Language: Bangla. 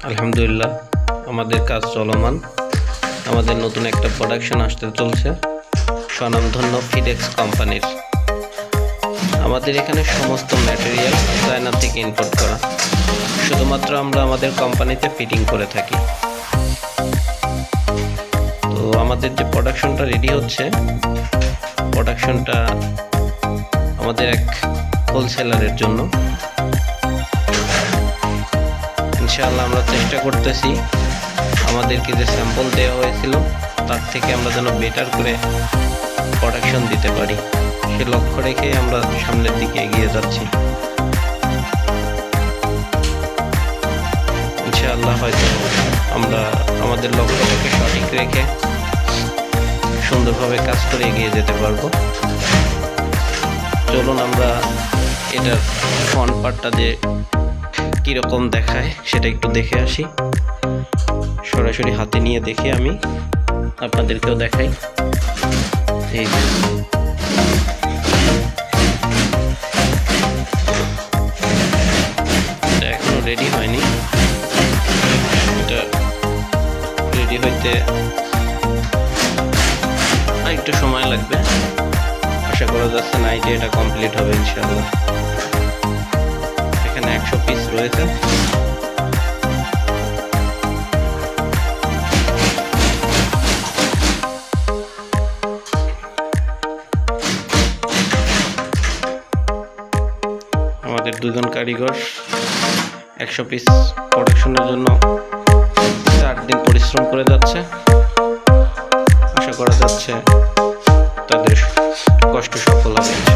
আলহামদুলিল্লাহ আমাদের কাজ চলমান। আমাদের নতুন একটা প্রোডাকশন আসতে চলছে স্বনামধন্য ফিডেক্স কোম্পানির। আমাদের এখানে সমস্ত ম্যাটেরিয়াল চায়না থেকে ইম্পোর্ট করা, শুধুমাত্র আমরা আমাদের কোম্পানিতে ফিটিং করে থাকি। তো আমাদের যে প্রোডাকশনটা রেডি হচ্ছে, প্রোডাকশনটা আমাদের এক হোলসেলারের জন্য। ইনশাআল্লাহ আমরা চেষ্টা করতেছি আমাদেরকে যে স্যাম্পল দেওয়া হয়েছিল তার থেকে আমরা যেন বেটার করে প্রোডাকশন দিতে পারি, সে লক্ষ্য রেখে আমরা সামনের দিকে এগিয়ে যাচ্ছি। ইনশাআল্লাহ হয়তো আমরা আমাদের লক্ষ্যটাকে সঠিক রেখে সুন্দরভাবে কাজ করে এগিয়ে যেতে পারবো। চলুন আমরা এটার ফ্রন্ট পার্টটা যে কীরকম দেখায় সেটা একটু দেখে আসি। সরাসরি হাতে নিয়ে দেখে আমি আপনাদেরকেও দেখাই। এই এটা এখনো রেডি হয়নি, এটা রেডি হইতে একটু সময় লাগবে। আশা করা যাচ্ছে নাইটে এটা কমপ্লিট হবে ইনশাআল্লাহ। এখানে 100 পিস রয়েছে। আমাদের দুজন কারিগর 100 পিস প্রোডাকশনের জন্য 4 দিন পরিশ্রম করে যাচ্ছে। আশা করা যাচ্ছে তাদের কষ্ট সফল হবে।